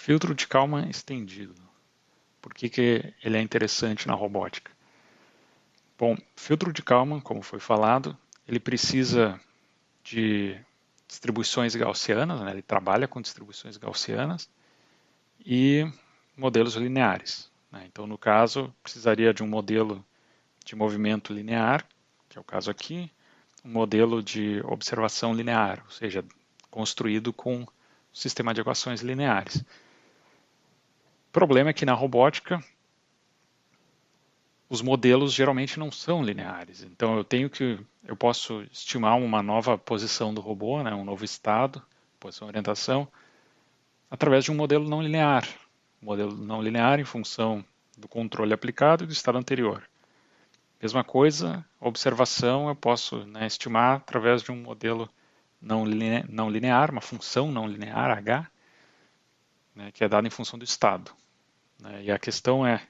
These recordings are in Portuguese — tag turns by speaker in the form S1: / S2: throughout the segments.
S1: Filtro de Kalman estendido. Por que ele é interessante na robótica? Bom, filtro de Kalman, como foi falado, ele precisa de distribuições gaussianas, né? Ele trabalha com distribuições gaussianas e modelos lineares, né? Então, no caso, precisaria de um modelo de movimento linear, que é o caso aqui, um modelo de observação linear, ou seja, construído com um sistema de equações lineares. O problema é que na robótica os modelos geralmente não são lineares. Então eu posso estimar uma nova posição do robô, né, um novo estado, posição orientação, através de um modelo não linear. Um modelo não linear em função do controle aplicado e do estado anterior. Mesma coisa, observação eu posso, né, estimar através de um modelo não linear, uma função não linear, h, né, que é dada em função do estado. Né, e a questão é,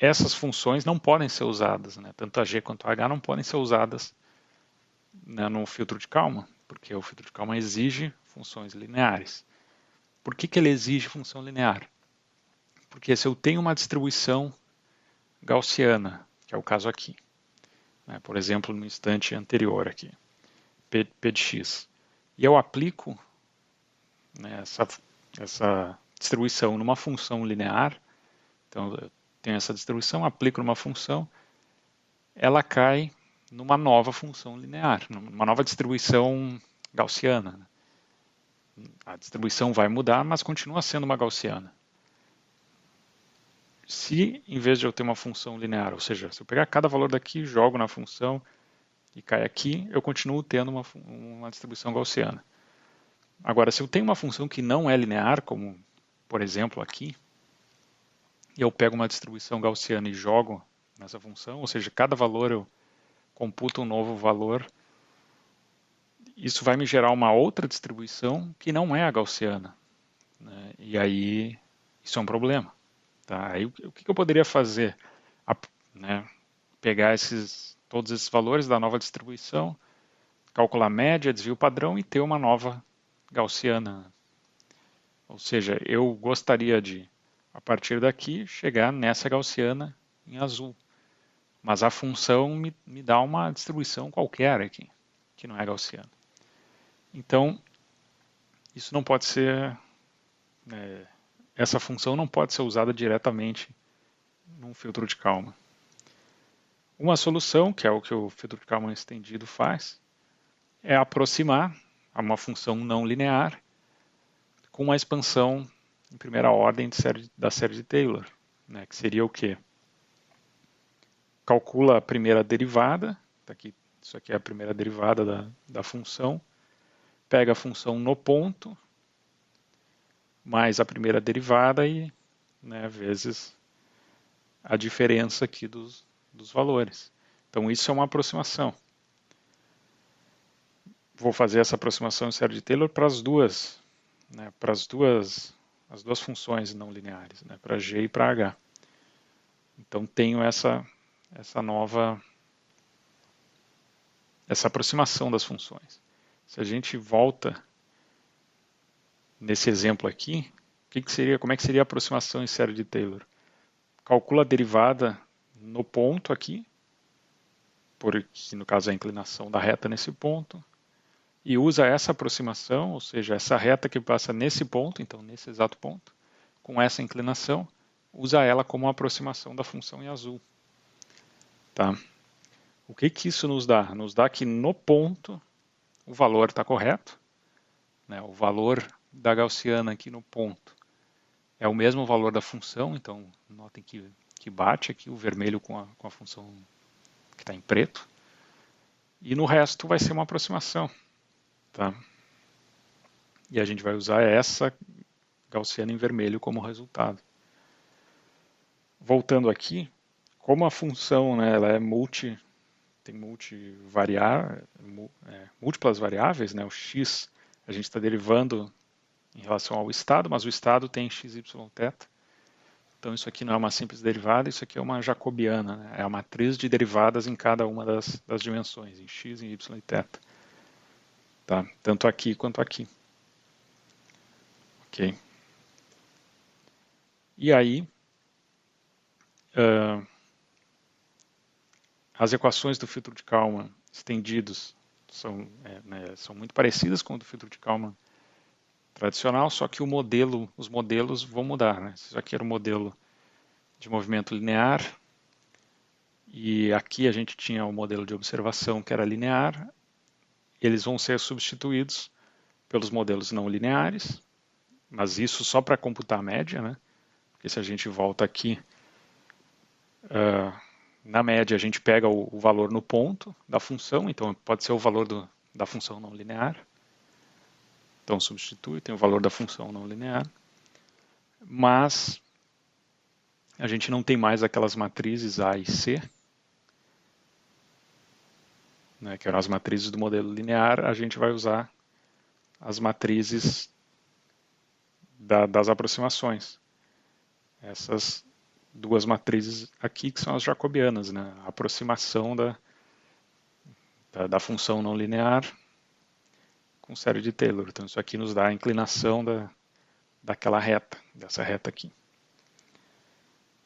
S1: essas funções não podem ser usadas, né, tanto a g quanto a h não podem ser usadas, né, no filtro de Kalman, porque o filtro de Kalman exige funções lineares. Por que ele exige função linear? Porque se eu tenho uma distribuição gaussiana, que é o caso aqui, né, por exemplo, no instante anterior aqui, P de x, e eu aplico, né, essa distribuição numa função linear, então eu tenho essa distribuição, aplico numa função, ela cai numa nova função linear, numa nova distribuição gaussiana. A distribuição vai mudar, mas continua sendo uma gaussiana. Se, em vez de eu ter uma função linear, ou seja, se eu pegar cada valor daqui, jogo na função e cai aqui, eu continuo tendo uma distribuição gaussiana. Agora, se eu tenho uma função que não é linear, como, por exemplo, aqui, e eu pego uma distribuição gaussiana e jogo nessa função, ou seja, cada valor eu computo um novo valor, isso vai me gerar uma outra distribuição que não é a gaussiana, né? E aí isso é um problema. Tá? Aí, o que eu poderia fazer? Né? Pegar todos esses valores da nova distribuição, calcular a média, desvio padrão e ter uma nova gaussiana. Ou seja, eu gostaria de, a partir daqui, chegar nessa gaussiana em azul. Mas a função me dá uma distribuição qualquer aqui, que não é gaussiana. Então, isso não pode ser, essa função não pode ser usada diretamente num filtro de Kalman. Uma solução, que é o que o filtro de Kalman estendido faz, é aproximar a uma função não linear com uma expansão em primeira ordem da série de Taylor, né, que seria o quê? Calcula a primeira derivada, isso aqui é a primeira derivada da função, pega a função no ponto, mais a primeira derivada e, né, vezes a diferença aqui dos valores. Então isso é uma aproximação. Vou fazer essa aproximação em série de Taylor para as duas, né, para as duas funções não lineares, né, para g e para h. Então tenho essa aproximação das funções. Se a gente volta nesse exemplo aqui, como é que seria a aproximação em série de Taylor? Calcula a derivada no ponto aqui, porque no caso é a inclinação da reta nesse ponto, e usa essa aproximação, ou seja, essa reta que passa nesse ponto, então nesse exato ponto, com essa inclinação, usa ela como uma aproximação da função em azul. Tá? O que isso nos dá? Nos dá que no ponto o valor está correto, né? O valor da gaussiana aqui no ponto é o mesmo valor da função, então notem que bate aqui o vermelho com a função que está em preto, e no resto vai ser uma aproximação. Tá? E a gente vai usar essa gaussiana em vermelho como resultado. Voltando aqui, como a função, né, ela é tem múltiplas variáveis, né, o x a gente está derivando em relação ao estado, mas o estado tem x, y, θ. Então isso aqui não é uma simples derivada, isso aqui é uma jacobiana, né, é a matriz de derivadas em cada uma das dimensões, em x, em y e θ. Tá? Tanto aqui quanto aqui. Ok? E aí, as equações do filtro de Kalman estendidos são muito parecidas com o do filtro de Kalman tradicional, só que os modelos vão mudar. Né? Isso aqui era o modelo de movimento linear, e aqui a gente tinha o modelo de observação que era linear. Eles vão ser substituídos pelos modelos não lineares, mas isso só para computar a média, né? Porque se a gente volta aqui, na média a gente pega o valor no ponto da função, então pode ser o valor da função não linear. Então substitui, tem o valor da função não linear. Mas a gente não tem mais aquelas matrizes A e C, né, que eram as matrizes do modelo linear. A gente vai usar as matrizes das aproximações. Essas duas matrizes aqui que são as jacobianas, né? A aproximação da função não linear com série de Taylor. Então isso aqui nos dá a inclinação daquela reta, dessa reta aqui.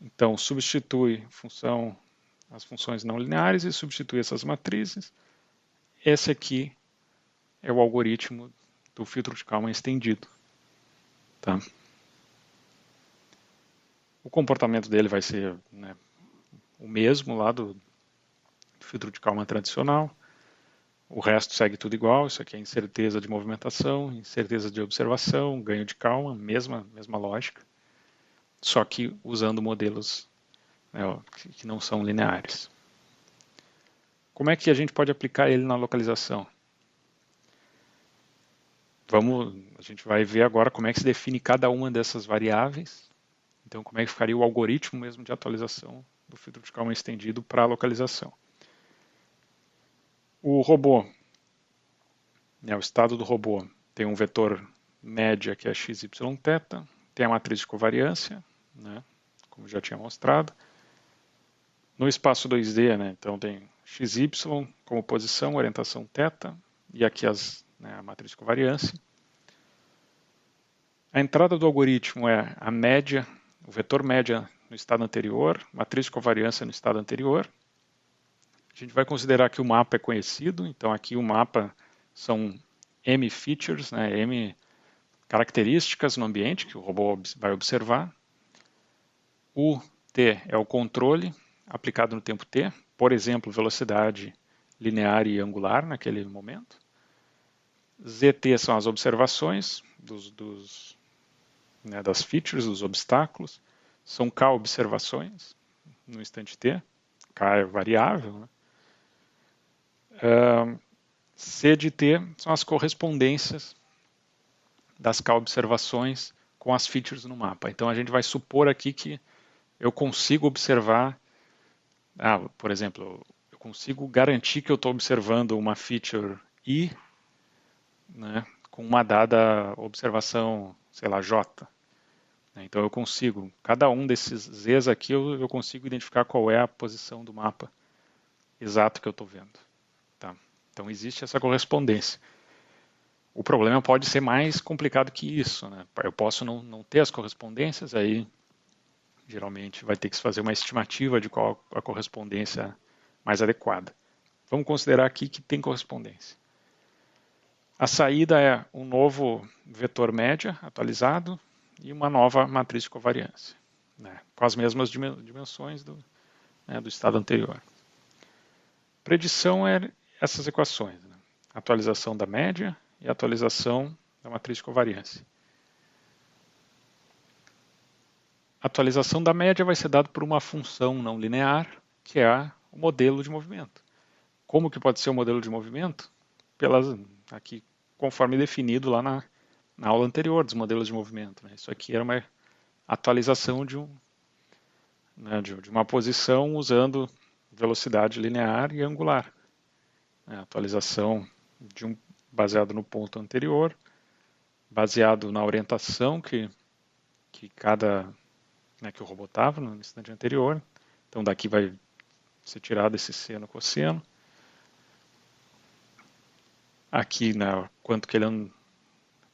S1: Então substitui as funções não lineares e substitui essas matrizes. Esse aqui é o algoritmo do filtro de Kalman estendido. Tá? O comportamento dele vai ser, né, o mesmo lá do filtro de Kalman tradicional. O resto segue tudo igual. Isso aqui é incerteza de movimentação, incerteza de observação, ganho de Kalman, mesma lógica, só que usando modelos, né, que não são lineares. Como é que a gente pode aplicar ele na localização? A gente vai ver agora como é que se define cada uma dessas variáveis. Então, como é que ficaria o algoritmo mesmo de atualização do filtro de Kalman estendido para a localização. O robô, né, o estado do robô, tem um vetor média que é x, y, θ, tem a matriz de covariância, né, como já tinha mostrado. No espaço 2D, né, então tem x, y como posição, orientação θ, e aqui a matriz de covariância. A entrada do algoritmo é a média, o vetor média no estado anterior, matriz de covariância no estado anterior. A gente vai considerar que o mapa é conhecido, então aqui o mapa são M features, né, M características no ambiente que o robô vai observar. O T é o controle aplicado no tempo T, por exemplo, velocidade linear e angular naquele momento. ZT são as observações das features, dos obstáculos. São K observações no instante T. K é variável, né? C de T são as correspondências das K observações com as features no mapa. Então a gente vai supor aqui que eu consigo observar, por exemplo, eu consigo garantir que eu estou observando uma feature I, né, com uma dada observação, sei lá, J. Então eu consigo, cada um desses Zs aqui eu consigo identificar qual é a posição do mapa exato que eu estou vendo. Tá? Então existe essa correspondência. O problema pode ser mais complicado que isso, né? Eu posso não ter as correspondências, aí geralmente vai ter que se fazer uma estimativa de qual a correspondência mais adequada. Vamos considerar aqui que tem correspondência. A saída é um novo vetor média atualizado e uma nova matriz de covariância, né? Com as mesmas dimensões do estado anterior. Predição é essas equações, né? Atualização da média e atualização da matriz de covariância. A atualização da média vai ser dada por uma função não linear, que é o modelo de movimento. Como que pode ser o modelo de movimento? Aqui, conforme definido lá na aula anterior dos modelos de movimento. Né? Isso aqui era uma atualização de uma posição usando velocidade linear e angular. Atualização baseado no ponto anterior, baseado na orientação que o robô estava no instante anterior. Então daqui vai ser tirado esse seno cosseno. Aqui, né,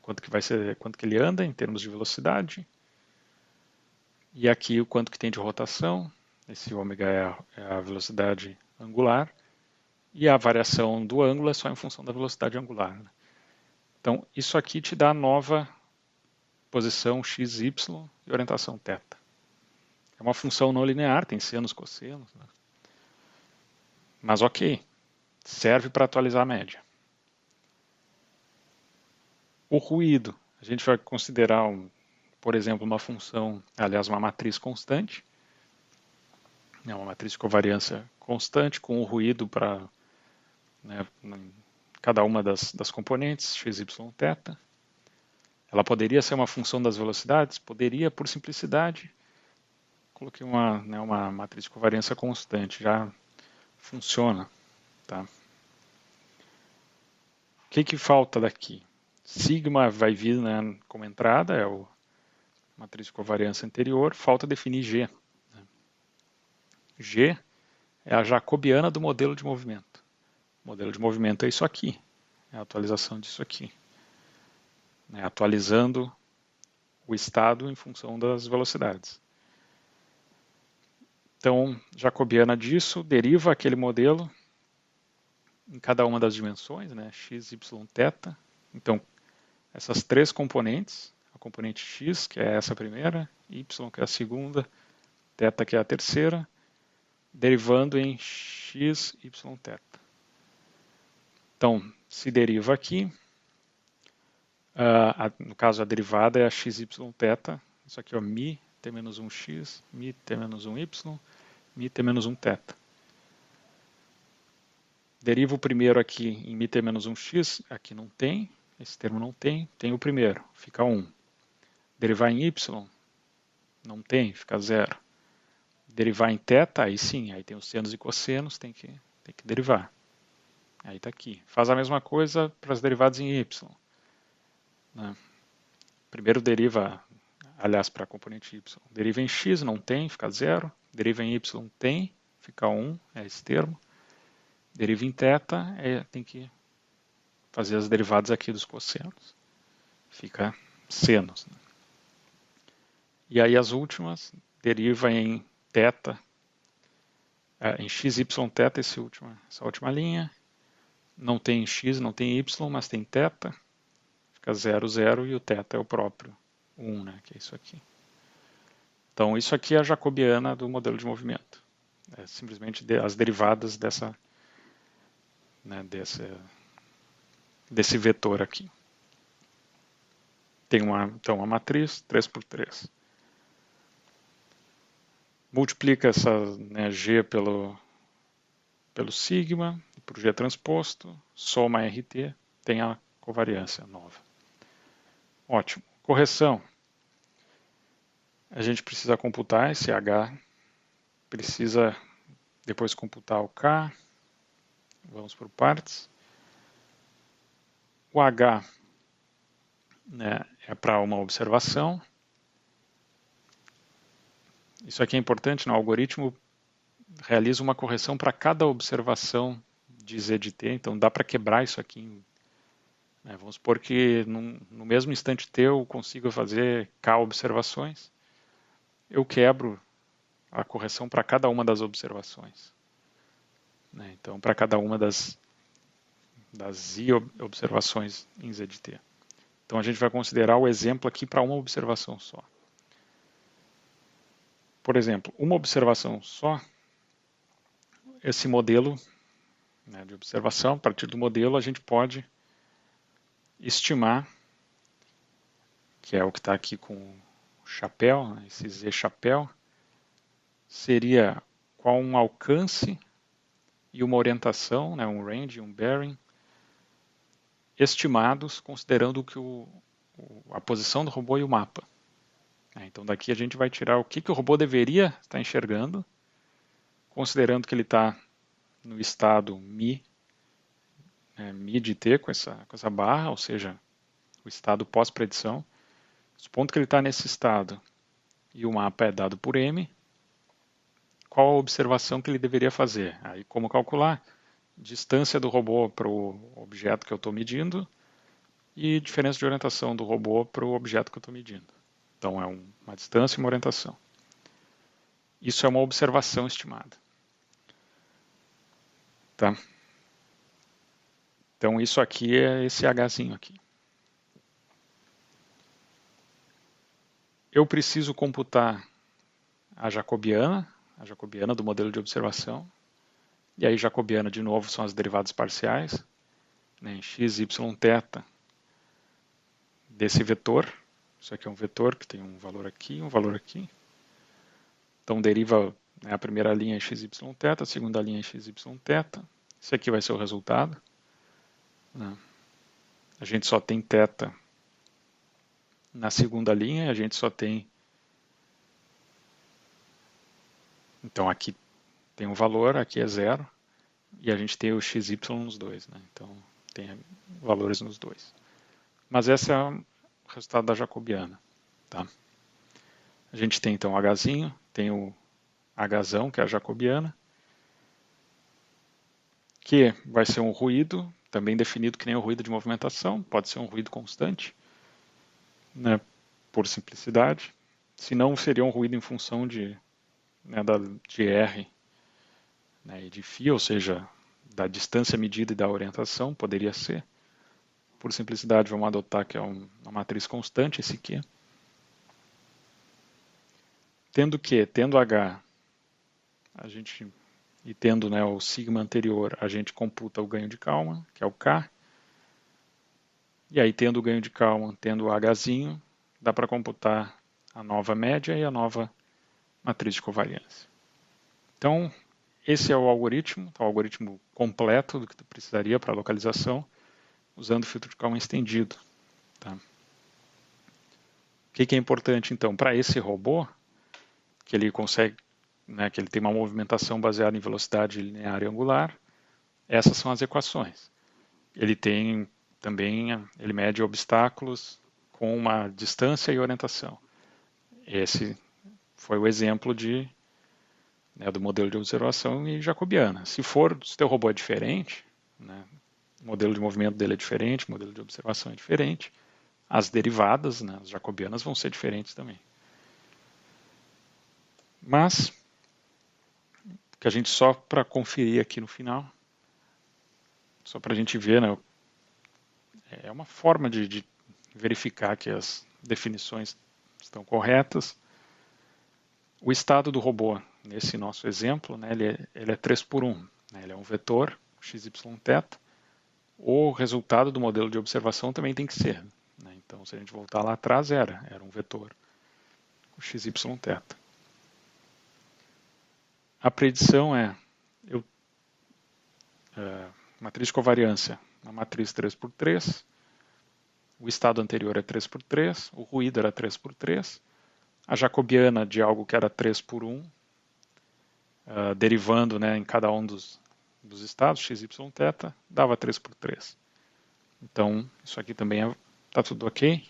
S1: quanto que ele anda em termos de velocidade. E aqui o quanto que tem de rotação. Esse ômega é a velocidade angular. E a variação do ângulo é só em função da velocidade angular, né? Então, isso aqui te dá a nova posição x, y e orientação θ. É uma função não linear, tem senos, cossenos, né? Mas ok, serve para atualizar a média. O ruído, a gente vai considerar, por exemplo, uma função, aliás, uma matriz constante, uma matriz de covariância constante com o ruído para, né, cada uma das componentes, x, y, θ. Ela poderia ser uma função das velocidades? Poderia, por simplicidade. Coloquei uma matriz de covariância constante, já funciona. Tá? O que falta daqui? Sigma vai vir, né, como entrada, é a matriz de covariância anterior, falta definir G. G é a jacobiana do modelo de movimento. O modelo de movimento é isso aqui, é a atualização disso aqui. Atualizando o estado em função das velocidades. Então, jacobiana disso, deriva aquele modelo em cada uma das dimensões, né, x, y, θ. Então, essas três componentes, a componente x, que é essa primeira, y, que é a segunda, θ, que é a terceira, derivando em x, y, θ. Então, se deriva aqui, no caso a derivada é a x, y, θ, isso aqui é mi, t menos 1x, mi, t menos 1y, mi, t menos 1θ. Deriva o primeiro aqui em mi, t menos 1x, aqui não tem, esse termo não tem, tem o primeiro, fica 1. Derivar em y, não tem, fica 0. Derivar em θ, aí sim, aí tem os senos e cossenos, tem que derivar. Aí está aqui. Faz a mesma coisa para as derivadas em y. Né? Primeiro deriva, aliás, para a componente y. Deriva em x, não tem, fica 0. Deriva em y, tem, fica 1, é esse termo. Deriva em θ, tem que fazer as derivadas aqui dos cossenos. Fica senos. Né? E aí as últimas, deriva em θ, em x, y, θ, essa última linha. Não tem x, não tem y, mas tem θ. Fica 0, 0 e o θ é o próprio 1, né, que é isso aqui. Então, isso aqui é a jacobiana do modelo de movimento. É simplesmente as derivadas desse vetor aqui. Tem então, uma matriz 3 por 3. Multiplica essa, né, G pelo sigma, por G transposto, soma RT, tem a covariância nova. Ótimo. Correção. A gente precisa computar esse H, precisa depois computar o K. Vamos por partes. O H, né, é para uma observação. Isso aqui é importante, no algoritmo realiza uma correção para cada observação de Z de T, então dá para quebrar isso aqui. Né, vamos supor que no mesmo instante T eu consigo fazer K observações, eu quebro a correção para cada uma das observações. Né, então, para cada uma das I observações em Z de T. Então, a gente vai considerar o exemplo aqui para uma observação só. Por exemplo, uma observação só, esse modelo, né, de observação, a partir do modelo a gente pode estimar, que é o que está aqui com o chapéu, né, esse Z chapéu, seria qual um alcance e uma orientação, né, um range, um bearing, estimados considerando a posição do robô e o mapa. Então daqui a gente vai tirar o que o robô deveria estar enxergando, considerando que ele está no estado Mi, Mi de T com essa barra, ou seja, o estado pós-predição. Supondo que ele está nesse estado e o mapa é dado por M, qual a observação que ele deveria fazer? Aí como calcular? Distância do robô para o objeto que eu estou medindo, e diferença de orientação do robô para o objeto que eu estou medindo. Então é uma distância e uma orientação. Isso é uma observação estimada. Tá? Então isso aqui é esse Hzinho aqui. Eu preciso computar a jacobiana do modelo de observação. E aí jacobiana de novo são as derivadas parciais, né, em x, y, θ desse vetor. Isso aqui é um vetor que tem um valor aqui e um valor aqui. Então deriva, né, a primeira linha em x, y, θ, a segunda linha em x, y, θ. Isso aqui vai ser o resultado. Né? A gente só tem θ na segunda linha e a gente só tem... Então aqui tem um valor, aqui é zero, e a gente tem o xy nos dois. Né? Então tem valores nos dois. Mas esse é o resultado da jacobiana. Tá? A gente tem então o Hzinho, tem o Hzão, que é a jacobiana, que vai ser um ruído, também definido que nem o ruído de movimentação, pode ser um ruído constante, né, por simplicidade. Se não, seria um ruído em função de, né, de R, né, e de φ, ou seja, da distância medida e da orientação, poderia ser. Por simplicidade, vamos adotar que é uma matriz constante, esse aqui. Tendo H, a gente, e tendo, né, o sigma anterior, a gente computa o ganho de Kalman, que é o K. E aí, tendo o ganho de Kalman, tendo o Hzinho, dá para computar a nova média e a nova matriz de covariância. Então, esse é o algoritmo completo do que tu precisaria para a localização, usando o filtro de Kalman estendido. Tá? O que é importante, então, para esse robô, que ele consegue, né, que ele tem uma movimentação baseada em velocidade linear e angular, essas são as equações. Ele tem também, ele mede obstáculos com uma distância e orientação. Esse foi o exemplo né, do modelo de observação e jacobiana. Se o teu robô é diferente, né, o modelo de movimento dele é diferente, o modelo de observação é diferente, as derivadas, né, as jacobianas, vão ser diferentes também. Mas, que a gente só para conferir aqui no final, só para a gente ver, né, é uma forma de verificar que as definições estão corretas. O estado do robô, nesse nosso exemplo, né, ele é 3 por 1. Né, ele é um vetor, x, y, θ. O resultado do modelo de observação também tem que ser. Né, então, se a gente voltar lá atrás, era um vetor, o x, y, θ. A predição é matriz de covariância, uma matriz 3 por 3. O estado anterior é 3 por 3, o ruído era 3 por 3. A jacobiana de algo que era 3 por 1, derivando, né, em cada um dos estados, x, y, θ, dava 3 por 3. Então, isso aqui também está tudo ok.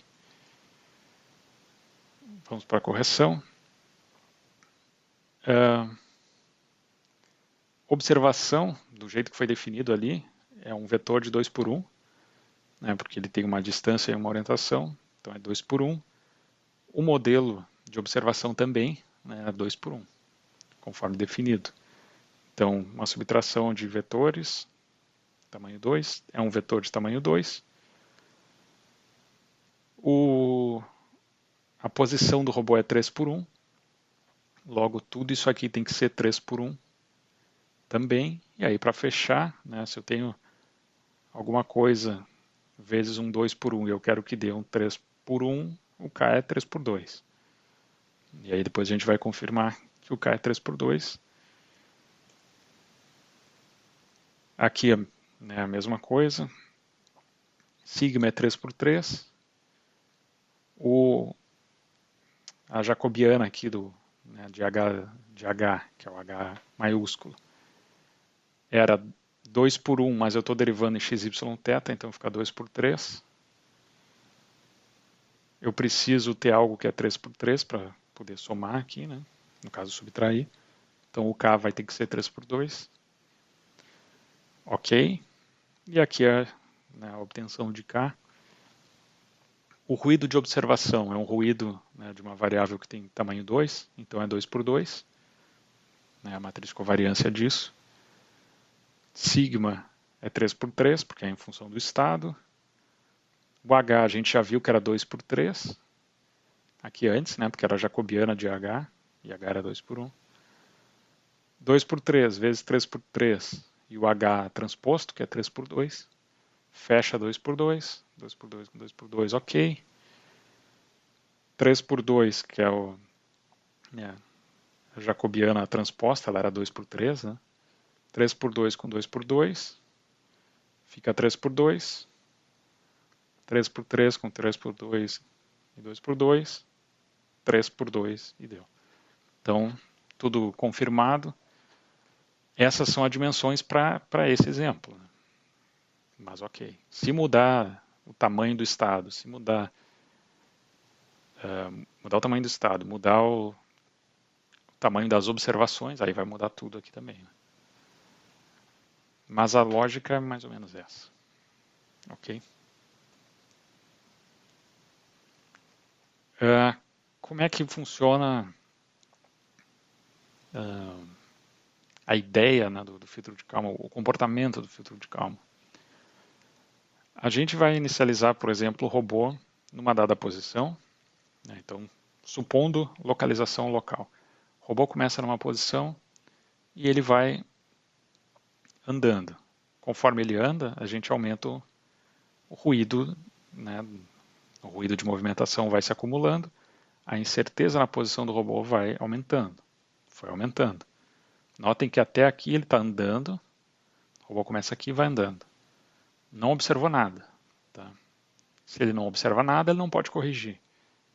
S1: Vamos para a correção. Observação, do jeito que foi definido ali, é um vetor de 2 por 1, né, porque ele tem uma distância e uma orientação, então é 2 por 1. O modelo de observação também, né, é 2 por 1, conforme definido. Então, uma subtração de vetores, tamanho 2, é um vetor de tamanho 2. A posição do robô é 3 por 1, logo tudo isso aqui tem que ser 3 por 1 também. E aí, para fechar, né, se eu tenho alguma coisa vezes um 2 por 1 e eu quero que dê um 3 por 1, o K é 3 por 2. E aí depois a gente vai confirmar que o K é 3 por 2. Aqui é, né, a mesma coisa. Sigma é 3 por 3. A jacobiana aqui né, de H, que é o H maiúsculo, era 2 por 1, mas eu estou derivando em x, y, θ, então fica 2 por 3. Eu preciso ter algo que é 3 por 3 para poder somar aqui, né? No caso subtrair. Então o K vai ter que ser 3 por 2. Ok. E aqui é, né, a obtenção de K. O ruído de observação é um ruído, né, de uma variável que tem tamanho 2, então é 2 por 2, né, a matriz de covariância disso. Sigma é 3 por 3, porque é em função do estado. O H a gente já viu que era 2 por 3, aqui antes, né, porque era jacobiana de H, e H era 2 por 1. 2 por 3 vezes 3 por 3, e o H transposto, que é 3 por 2, fecha 2 por 2, 2 por 2 com 2 por 2, ok. 3 por 2, que é a jacobiana transposta, ela era 2 por 3, né? 3 por 2 com 2 por 2, fica 3 por 2. 3 por 3 com 3 por 2 e 2 por 2, 3 por 2 e deu. Então, tudo confirmado. Essas são as dimensões para esse exemplo. Mas ok. Se mudar o tamanho do estado, se mudar o tamanho do estado, mudar o tamanho das observações, aí vai mudar tudo aqui também. Né? Mas a lógica é mais ou menos essa. Ok? Como é que funciona a ideia, né, do filtro de Kalman, o comportamento do filtro de Kalman? A gente vai inicializar, por exemplo, o robô numa dada posição. Né? Então, supondo localização local. O robô começa numa posição e ele vai andando. Conforme ele anda, a gente aumenta o ruído, né? O ruído de movimentação vai se acumulando, a incerteza na posição do robô vai aumentando. Foi aumentando. Notem que até aqui ele está andando, o robô começa aqui e vai andando. Não observou nada. Tá? Se ele não observa nada, ele não pode corrigir.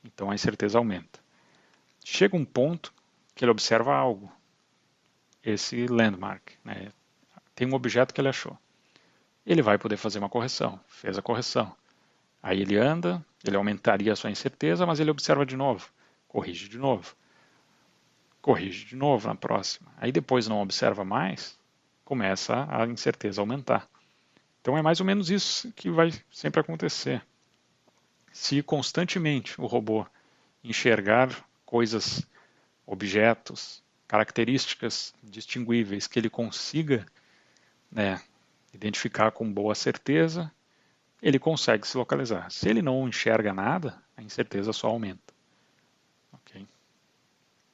S1: Então a incerteza aumenta. Chega um ponto que ele observa algo, esse landmark. Né? Tem um objeto que ele achou. Ele vai poder fazer uma correção. Fez a correção. Aí ele anda, ele aumentaria a sua incerteza, mas ele observa de novo. Corrige de novo. Corrige de novo na próxima. Aí depois não observa mais, começa a incerteza a aumentar. Então é mais ou menos isso que vai sempre acontecer. Se constantemente o robô enxergar coisas, objetos, características distinguíveis que ele consiga, né, identificar com boa certeza, ele consegue se localizar. Se ele não enxerga nada, a incerteza só aumenta.